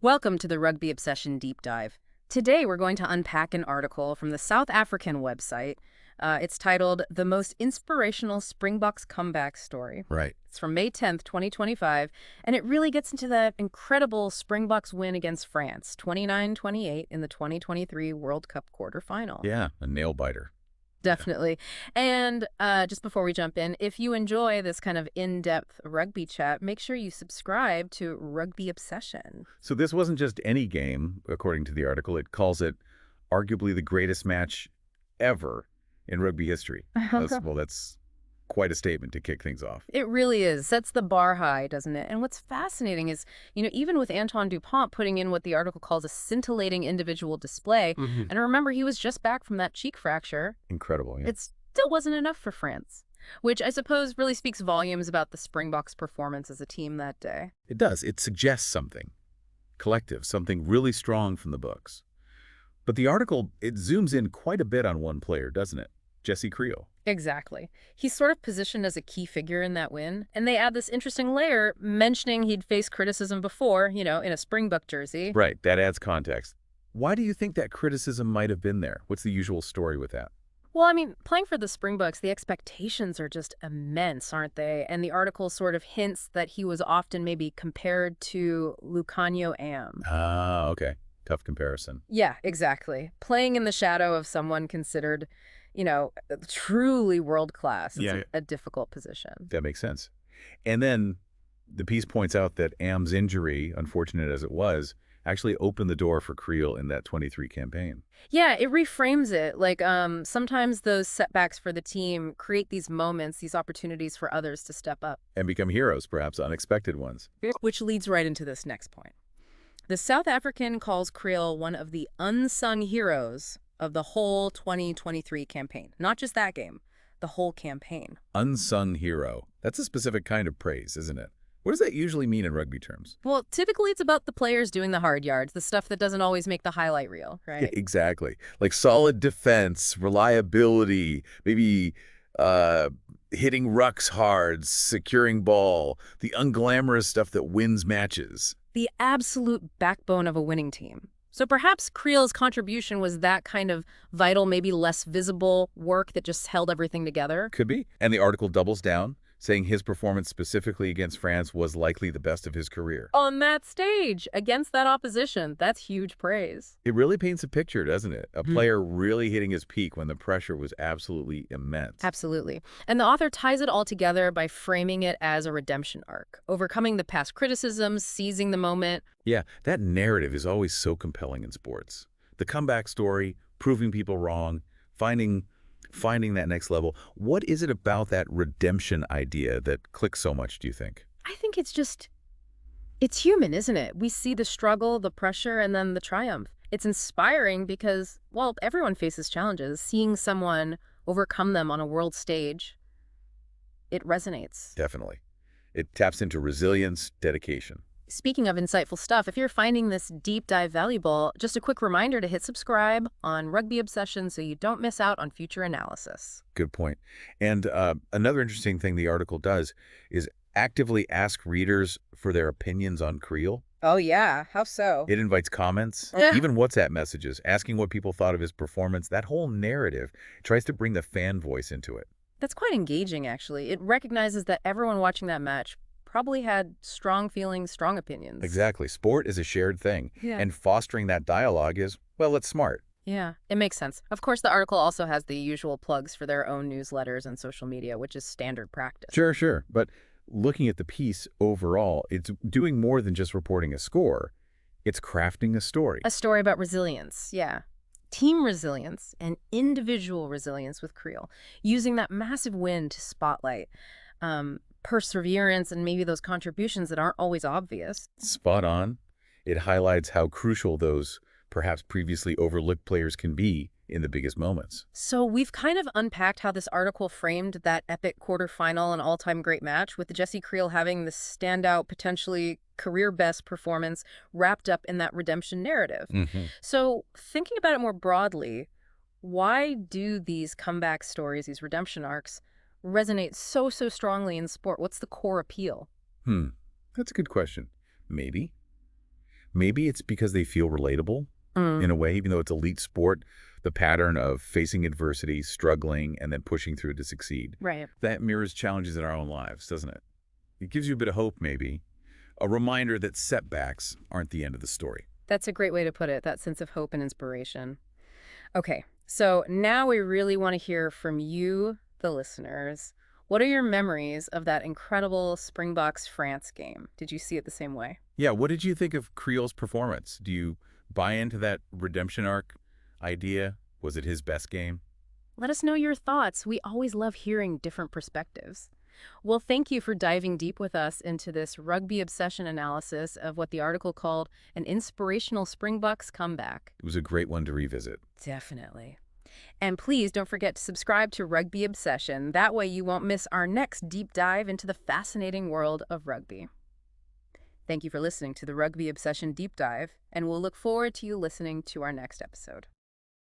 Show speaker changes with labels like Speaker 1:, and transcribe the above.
Speaker 1: Welcome to the Rugby Obsession Deep Dive. Today we're going to unpack an article from the South African website. It's titled The Most Inspirational Springboks Comeback Story.
Speaker 2: Right.
Speaker 1: It's from May 10th, 2025, and it really gets into that incredible Springboks win against France, 29-28 in the 2023 World Cup quarterfinal.
Speaker 2: Yeah, a nail biter.
Speaker 1: Definitely. And just before we jump in, if you enjoy this kind of in-depth rugby chat, make sure you subscribe to Rugby Obsession.
Speaker 2: So this wasn't just any game, according to the article. It calls it arguably the greatest match ever in rugby history. That's quite a statement to kick things off.
Speaker 1: It really is. Sets the bar high, doesn't it? And what's fascinating is, even with Antoine Dupont putting in what the article calls a scintillating individual display, and remember, he was just back from that cheek fracture.
Speaker 2: Incredible, yeah.
Speaker 1: It still wasn't enough for France, which I suppose really speaks volumes about the Springboks' performance as a team that day.
Speaker 2: It does. It suggests something collective, something really strong from the books. But the article, it zooms in quite a bit on one player, doesn't it? Jesse Kriel.
Speaker 1: Exactly. He's sort of positioned as a key figure in that win. And they add this interesting layer mentioning he'd faced criticism before, in a Springbok jersey.
Speaker 2: Right, that adds context. Why do you think that criticism might have been there? What's the usual story with that?
Speaker 1: Well, playing for the Springboks, the expectations are just immense, aren't they? And the article sort of hints that he was often maybe compared to Lukhanyo Am.
Speaker 2: Ah, okay. Tough comparison.
Speaker 1: Yeah, exactly. Playing in the shadow of someone considered, truly world-class. It's a difficult position.
Speaker 2: That makes sense. And then the piece points out that Am's injury, unfortunate as it was, actually opened the door for Kriel in that 23 campaign.
Speaker 1: Yeah, it reframes it. Like, sometimes those setbacks for the team create these moments, these opportunities for others to step up.
Speaker 2: And become heroes, perhaps unexpected ones.
Speaker 1: Which leads right into this next point. The South African calls Kriel one of the unsung heroes of the whole 2023 campaign. Not just that game, the whole campaign.
Speaker 2: Unsung hero. That's a specific kind of praise, isn't it? What does that usually mean in rugby terms?
Speaker 1: Well, typically it's about the players doing the hard yards, the stuff that doesn't always make the highlight reel, right?
Speaker 2: Yeah, exactly. Like solid defense, reliability, maybe hitting rucks hard, securing ball, the unglamorous stuff that wins matches.
Speaker 1: The absolute backbone of a winning team. So perhaps Kriel's contribution was that kind of vital, maybe less visible work that just held everything together.
Speaker 2: Could be. And the article doubles down, saying his performance specifically against France was likely the best of his career.
Speaker 1: On that stage, against that opposition, that's huge praise.
Speaker 2: It really paints a picture, doesn't it? A player really hitting his peak when the pressure was absolutely immense.
Speaker 1: Absolutely. And the author ties it all together by framing it as a redemption arc, overcoming the past criticisms, seizing the moment.
Speaker 2: Yeah, that narrative is always so compelling in sports. The comeback story, proving people wrong, finding that next level. What is it about that redemption idea that clicks so much, do you think?
Speaker 1: I think it's human, isn't it? We see the struggle, the pressure, and then the triumph. It's inspiring because, well, everyone faces challenges. Seeing someone overcome them on a world stage, it resonates.
Speaker 2: Definitely. It taps into resilience, dedication.
Speaker 1: Speaking of insightful stuff, if you're finding this deep dive valuable, just a quick reminder to hit subscribe on Rugby Obsession so you don't miss out on future analysis.
Speaker 2: Good point. And another interesting thing the article does is actively ask readers for their opinions on Kriel.
Speaker 1: Oh, yeah. How so?
Speaker 2: It invites comments, even WhatsApp messages, asking what people thought of his performance. That whole narrative tries to bring the fan voice into it.
Speaker 1: That's quite engaging, actually. It recognizes that everyone watching that match probably had strong feelings, strong opinions.
Speaker 2: Exactly. Sport is a shared thing.
Speaker 1: Yeah.
Speaker 2: And fostering that dialogue is, well, it's smart.
Speaker 1: Yeah, it makes sense. Of course, the article also has the usual plugs for their own newsletters and social media, which is standard practice.
Speaker 2: Sure. But looking at the piece overall, it's doing more than just reporting a score. It's crafting a story.
Speaker 1: A story about resilience, yeah. Team resilience and individual resilience with Kriel, using that massive win to spotlight perseverance and maybe those contributions that aren't always obvious.
Speaker 2: Spot on. It highlights how crucial those perhaps previously overlooked players can be in the biggest moments.
Speaker 1: So we've kind of unpacked how this article framed that epic quarterfinal and all-time great match, with Jesse Kriel having the standout, potentially career-best performance wrapped up in that redemption narrative. So thinking about it more broadly, why do these comeback stories, these redemption arcs, resonate so strongly in sport? What's the core appeal?
Speaker 2: That's a good question. Maybe Maybe it's because they feel relatable
Speaker 1: Mm,
Speaker 2: in a way, even though it's elite sport, the pattern of facing adversity, struggling, and then pushing through to succeed.
Speaker 1: right.
Speaker 2: That mirrors challenges in our own lives, doesn't it? It gives you a bit of hope, maybe. A reminder that setbacks aren't the end of the story.
Speaker 1: That's a great way to put it, that sense of hope and inspiration. Okay, so now we really want to hear from you, the listeners. What are your memories of that incredible Springboks France game? Did you see it the same way?
Speaker 2: Yeah, what did you think of Kriel's performance? Do you buy into that redemption arc idea? Was it his best game?
Speaker 1: Let us know your thoughts. We always love hearing different perspectives. Well, thank you for diving deep with us into this rugby obsession analysis of what the article called an inspirational Springboks comeback.
Speaker 2: It was a great one to revisit.
Speaker 1: Definitely. And please don't forget to subscribe to Rugby Obsession. That way you won't miss our next deep dive into the fascinating world of rugby. Thank you for listening to the Rugby Obsession Deep Dive, and we'll look forward to you listening to our next episode.